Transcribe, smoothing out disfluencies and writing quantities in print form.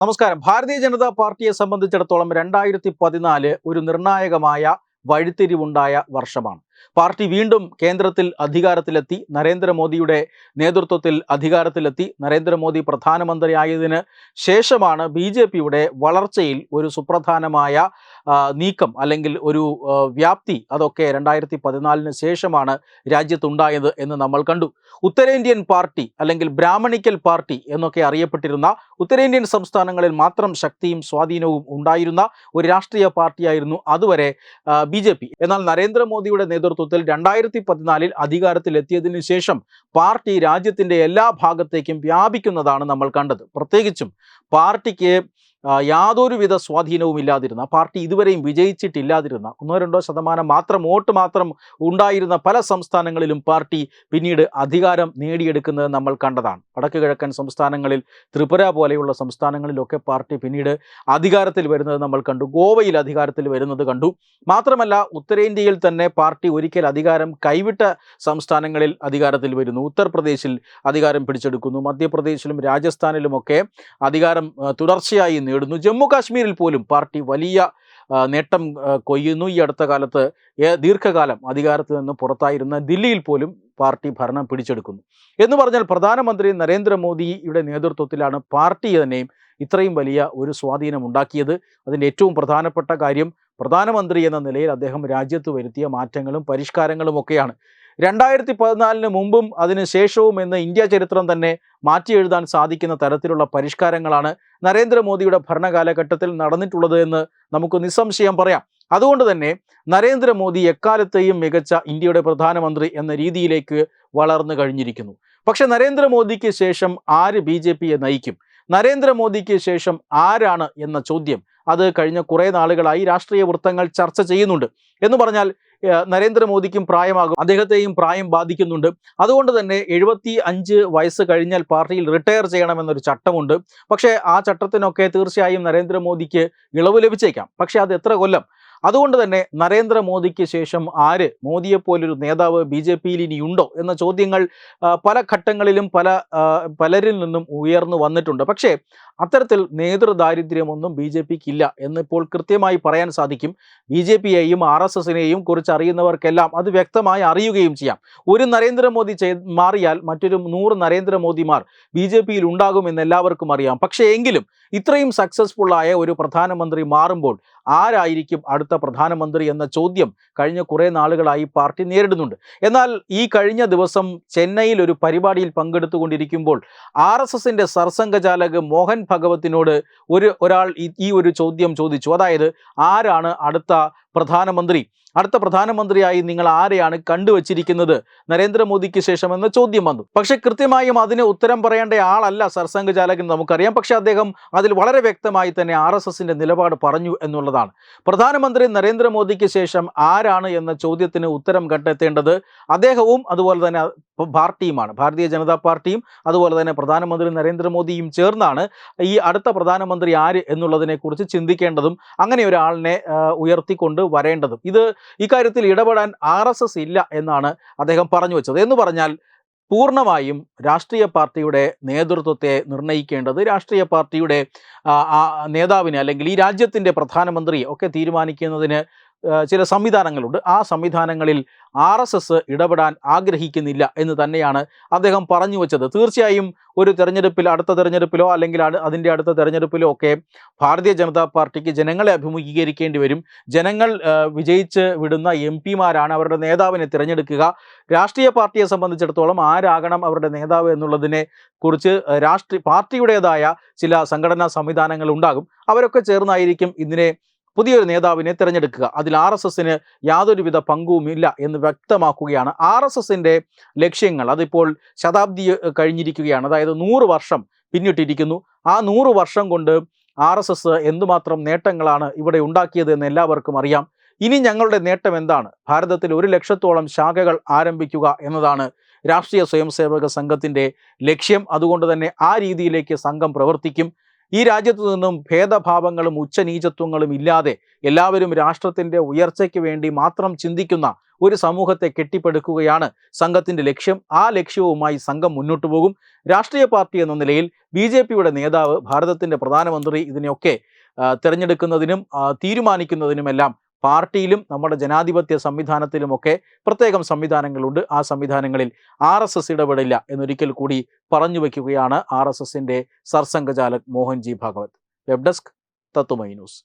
നമസ്കാരം. ഭാരതീയ ജനതാ പാർട്ടിയെ സംബന്ധിച്ചിടത്തോളം 2014 ഒരു നിർണായകമായ വഴിത്തിരിവുണ്ടായ വർഷമാണ്. പാർട്ടി വീണ്ടും കേന്ദ്രത്തിൽ അധികാരത്തിലെത്തി. നരേന്ദ്രമോദിയുടെ നേതൃത്വത്തിൽ അധികാരത്തിലെത്തി. നരേന്ദ്രമോദി പ്രധാനമന്ത്രിയായതിന് ശേഷമാണ് BJPയുടെ വളർച്ചയിൽ ഒരു സുപ്രധാനമായ നീക്കം അല്ലെങ്കിൽ ഒരു വ്യാപ്തി അതൊക്കെ 2014 ശേഷമാണ് രാജ്യത്തുണ്ടായത് എന്ന് നമ്മൾ കണ്ടു. ഉത്തരേന്ത്യൻ പാർട്ടി അല്ലെങ്കിൽ ബ്രാഹ്മണിക്കൽ പാർട്ടി എന്നൊക്കെ അറിയപ്പെട്ടിരുന്ന ഉത്തരേന്ത്യൻ സംസ്ഥാനങ്ങളിൽ മാത്രം ശക്തിയും സ്വാധീനവും ഉണ്ടായിരുന്ന ഒരു രാഷ്ട്രീയ പാർട്ടിയായിരുന്നു അതുവരെ BJP. എന്നാൽ നരേന്ദ്രമോദിയുടെ നേതൃത്വത്തിൽ 2014 അധികാരത്തിലെത്തിയതിനു ശേഷം പാർട്ടി രാജ്യത്തിൻ്റെ എല്ലാ ഭാഗത്തേക്കും വ്യാപിക്കുന്നതാണ് നമ്മൾ കണ്ടത്. പ്രത്യേകിച്ചും പാർട്ടിക്ക് യാതൊരുവിധ സ്വാധീനവും ഇല്ലാതിരുന്ന, പാർട്ടി ഇതുവരെയും വിജയിച്ചിട്ടില്ലാതിരുന്ന 1-2% മാത്രം വോട്ട് മാത്രം ഉണ്ടായിരുന്ന പല സംസ്ഥാനങ്ങളിലും പാർട്ടി പിന്നീട് അധികാരം നേടിയെടുക്കുന്നത് നമ്മൾ കണ്ടതാണ്. വടക്ക് കിഴക്കൻ സംസ്ഥാനങ്ങളിൽ, ത്രിപുര പോലെയുള്ള സംസ്ഥാനങ്ങളിലൊക്കെ പാർട്ടി പിന്നീട് അധികാരത്തിൽ വരുന്നത് നമ്മൾ കണ്ടു. ഗോവയിൽ അധികാരത്തിൽ വരുന്നത് കണ്ടു. മാത്രമല്ല ഉത്തരേന്ത്യയിൽ തന്നെ പാർട്ടി ഒരിക്കൽ അധികാരം കൈവിട്ട സംസ്ഥാനങ്ങളിൽ അധികാരത്തിൽ വരുന്നു. ഉത്തർപ്രദേശിൽ അധികാരം പിടിച്ചെടുക്കുന്നു. മധ്യപ്രദേശിലും രാജസ്ഥാനിലുമൊക്കെ അധികാരം തുടർച്ചയായി നേടുന്നു. ജമ്മു കാശ്മീരിൽ പോലും പാർട്ടി വലിയ നേട്ടം കൊയ്യുന്നു. ഈ അടുത്ത കാലത്ത് ദീർഘകാലം അധികാരത്തിൽ നിന്ന് പുറത്തായിരുന്ന ദില്ലിയിൽ പോലും പാർട്ടി ഭരണം പിടിച്ചെടുക്കുന്നു. എന്ന് പറഞ്ഞാൽ പ്രധാനമന്ത്രി നരേന്ദ്രമോദിയുടെ നേതൃത്വത്തിലാണ് പാർട്ടി തന്നെയും ഇത്രയും വലിയ ഒരു സ്വാധീനം ഉണ്ടാക്കിയത്. അതിൻ്റെ ഏറ്റവും പ്രധാനപ്പെട്ട കാര്യം പ്രധാനമന്ത്രി എന്ന നിലയിൽ അദ്ദേഹം രാജ്യത്ത് വരുത്തിയ മാറ്റങ്ങളും പരിഷ്കാരങ്ങളും ഒക്കെയാണ്. 2014 മുമ്പും അതിന് ശേഷവും എന്ന് ഇന്ത്യ ചരിത്രം തന്നെ മാറ്റി എഴുതാൻ സാധിക്കുന്ന തരത്തിലുള്ള പരിഷ്കാരങ്ങളാണ് നരേന്ദ്രമോദിയുടെ ഭരണകാലഘട്ടത്തിൽ നടന്നിട്ടുള്ളത് എന്ന് നമുക്ക് നിസ്സംശയം പറയാം. അതുകൊണ്ട് തന്നെ നരേന്ദ്രമോദി എക്കാലത്തെയും മികച്ച ഇന്ത്യയുടെ പ്രധാനമന്ത്രി എന്ന രീതിയിലേക്ക് വളർന്നു കഴിഞ്ഞിരിക്കുന്നു. പക്ഷെ നരേന്ദ്രമോദിക്ക് ശേഷം ആര് BJPയെ നയിക്കും, നരേന്ദ്രമോദിക്ക് ശേഷം ആരാണ് എന്ന ചോദ്യം അത് കഴിഞ്ഞ കുറേ നാളുകളായി രാഷ്ട്രീയ വൃത്തങ്ങൾ ചർച്ച ചെയ്യുന്നുണ്ട്. എന്ന് പറഞ്ഞാൽ നരേന്ദ്രമോദിക്കും പ്രായമാകും, അദ്ദേഹത്തെയും പ്രായം ബാധിക്കുന്നുണ്ട്. അതുകൊണ്ട് തന്നെ 75 വയസ്സ് കഴിഞ്ഞാൽ പാർട്ടിയിൽ റിട്ടയർ ചെയ്യണമെന്നൊരു ചട്ടമുണ്ട്. പക്ഷേ ആ ചട്ടത്തിനൊക്കെ തീർച്ചയായും നരേന്ദ്രമോദിക്ക് ഇളവ് ലഭിച്ചേക്കാം. പക്ഷേ അത് എത്ര കൊല്ലം? അതുകൊണ്ട് തന്നെ നരേന്ദ്രമോദിക്ക് ശേഷം ആര്, മോദിയെപ്പോലൊരു നേതാവ് BJPയിൽ ഇനിയുണ്ടോ എന്ന ചോദ്യങ്ങൾ പല ഘട്ടങ്ങളിലും പലരിൽ നിന്നും ഉയർന്നു വന്നിട്ടുണ്ട്. പക്ഷേ അത്തരത്തിൽ നേതൃദാരിദ്ര്യമൊന്നും BJPക്ക് ഇല്ല എന്നിപ്പോൾ കൃത്യമായി പറയാൻ സാധിക്കും. BJPയെയും RSSനെയും കുറിച്ച് അറിയുന്നവർക്കെല്ലാം അത് വ്യക്തമായി അറിയുകയും ചെയ്യാം. ഒരു നരേന്ദ്രമോദി മാറിയാൽ മറ്റൊരു 100 നരേന്ദ്രമോദിമാർ BJPയിൽ ഉണ്ടാകുമെന്ന് എല്ലാവർക്കും അറിയാം. പക്ഷേ എങ്കിലും ഇത്രയും സക്സസ്ഫുള്ളായ ഒരു പ്രധാനമന്ത്രി മാറുമ്പോൾ ആരായിരിക്കും അടുത്ത പ്രധാനമന്ത്രി എന്ന ചോദ്യം കഴിഞ്ഞ കുറേ നാളുകളായി പാർട്ടി നേരിടുന്നുണ്ട്. എന്നാൽ ഈ കഴിഞ്ഞ ദിവസം ചെന്നൈയിൽ ഒരു പരിപാടിയിൽ പങ്കെടുത്തുകൊണ്ടിരിക്കുമ്പോൾ RSSന്റെ സർസംഘചാലക് മോഹൻ ഭഗവത്തിനോട് ഒരാൾ ഈ ഒരു ചോദ്യം ചോദിച്ചു. അതായത് ആരാണ് അടുത്ത പ്രധാനമന്ത്രി, അടുത്ത പ്രധാനമന്ത്രിയായി നിങ്ങൾ ആരെയാണ് കണ്ടുവച്ചിരിക്കുന്നത് നരേന്ദ്രമോദിക്ക് ശേഷം എന്ന ചോദ്യം വന്നു. പക്ഷെ കൃത്യമായും അതിന് ഉത്തരം പറയേണ്ട ആളല്ല സർസംഘചാലകൻ, നമുക്കറിയാം. പക്ഷെ അദ്ദേഹം അതിൽ വളരെ വ്യക്തമായി തന്നെ RSSന്റെ നിലപാട് പറഞ്ഞു എന്നുള്ളതാണ്. പ്രധാനമന്ത്രി നരേന്ദ്രമോദിക്ക് ശേഷം ആരാണ് എന്ന ചോദ്യത്തിന് ഉത്തരം കണ്ടെത്തേണ്ടത് അദ്ദേഹവും അതുപോലെ തന്നെ പാർട്ടിയുമാണ്. ഭാരതീയ ജനതാ പാർട്ടിയും അതുപോലെ തന്നെ പ്രധാനമന്ത്രി നരേന്ദ്രമോദിയും ചേർന്നാണ് ഈ അടുത്ത പ്രധാനമന്ത്രി ആര് എന്നുള്ളതിനെക്കുറിച്ച് ചിന്തിക്കേണ്ടതും അങ്ങനെ ഒരാളിനെ ഉയർത്തിക്കൊണ്ട് വരേണ്ടതും. ഇക്കാര്യത്തിൽ ഇടപെടാൻ RSS ഇല്ല എന്നാണ് അദ്ദേഹം പറഞ്ഞു വെച്ചത്. എന്ന് പറഞ്ഞാൽ പൂർണ്ണമായും രാഷ്ട്രീയ പാർട്ടിയുടെ നേതൃത്വത്തെ നിർണ്ണയിക്കേണ്ടത് രാഷ്ട്രീയ പാർട്ടിയുടെ നേതാവിനെ അല്ലെങ്കിൽ ഈ രാജ്യത്തിൻ്റെ പ്രധാനമന്ത്രിയെ ഒക്കെ തീരുമാനിക്കുന്നതിന് ചില സംവിധാനങ്ങളുണ്ട്. ആ സംവിധാനങ്ങളിൽ RSS ഇടപെടാൻ ആഗ്രഹിക്കുന്നില്ല എന്ന് തന്നെയാണ് അദ്ദേഹം പറഞ്ഞു വെച്ചത്. തീർച്ചയായും ഒരു തെരഞ്ഞെടുപ്പിൽ, അടുത്ത തെരഞ്ഞെടുപ്പിലോ അല്ലെങ്കിൽ അതിൻ്റെ അടുത്ത തെരഞ്ഞെടുപ്പിലോ ഒക്കെ ഭാരതീയ ജനതാ പാർട്ടിക്ക് ജനങ്ങളെ അഭിമുഖീകരിക്കേണ്ടി വരും. ജനങ്ങൾ വിജയിച്ച് വിടുന്ന MP-മാരാണ് അവരുടെ നേതാവിനെ തിരഞ്ഞെടുക്കുക. രാഷ്ട്രീയ പാർട്ടിയെ സംബന്ധിച്ചിടത്തോളം ആരാകണം അവരുടെ നേതാവ് എന്നുള്ളതിനെ കുറിച്ച് പാർട്ടിയുടേതായ ചില സംഘടനാ സംവിധാനങ്ങൾ ഉണ്ടാകും. അവരൊക്കെ ചേർന്നായിരിക്കും ഇതിനെ പുതിയൊരു നേതാവിനെ തിരഞ്ഞെടുക്കുക. അതിൽ RSSന് യാതൊരുവിധ പങ്കുമില്ല എന്ന് വ്യക്തമാക്കുകയാണ്. RSSന്റെ ലക്ഷ്യങ്ങൾ അതിപ്പോൾ ശതാബ്ദി കഴിഞ്ഞിരിക്കുകയാണ്. അതായത് 100 വർഷം പിന്നിട്ടിരിക്കുന്നു. ആ 100 വർഷം കൊണ്ട് RSS എന്തുമാത്രം നേട്ടങ്ങളാണ് ഇവിടെ ഉണ്ടാക്കിയത് എന്ന് എല്ലാവർക്കും അറിയാം. ഇനി ഞങ്ങളുടെ നേട്ടം എന്താണ്? ഭാരതത്തിൽ 1 ലക്ഷത്തോളം ശാഖകൾ ആരംഭിക്കുക എന്നതാണ് രാഷ്ട്രീയ സ്വയംസേവക സംഘത്തിൻ്റെ ലക്ഷ്യം. അതുകൊണ്ട് തന്നെ ആ രീതിയിലേക്ക് സംഘം പ്രവർത്തിക്കും. ഈ രാജ്യത്തു നിന്നും ഭേദഭാവങ്ങളും ഉച്ചനീചത്വങ്ങളും ഇല്ലാതെ എല്ലാവരും രാഷ്ട്രത്തിൻ്റെ ഉയർച്ചയ്ക്ക് വേണ്ടി മാത്രം ചിന്തിക്കുന്ന ഒരു സമൂഹത്തെ കെട്ടിപ്പടുക്കുകയാണ് സംഘത്തിൻ്റെ ലക്ഷ്യം. ആ ലക്ഷ്യവുമായി സംഘം മുന്നോട്ട് പോകും. രാഷ്ട്രീയ പാർട്ടി എന്ന നിലയിൽ BJPയുടെ നേതാവ്, ഭാരതത്തിൻ്റെ പ്രധാനമന്ത്രി ഇതിനെയൊക്കെ തിരഞ്ഞെടുക്കുന്നതിനും തീരുമാനിക്കുന്നതിനുമെല്ലാം പാർട്ടിയിലും നമ്മുടെ ജനാധിപത്യ സംവിധാനത്തിലുമൊക്കെ പ്രത്യേകം സംവിധാനങ്ങളുണ്ട്. ആ സംവിധാനങ്ങളിൽ RSS ഇടപെടില്ല എന്നൊരിക്കൽ കൂടി പറഞ്ഞു വയ്ക്കുകയാണ് RSSൻ്റെ സർസംഘചാലക് മോഹൻജി ഭാഗവത്. വെബ് ഡെസ്ക് തത്വമൈ ന്യൂസ്.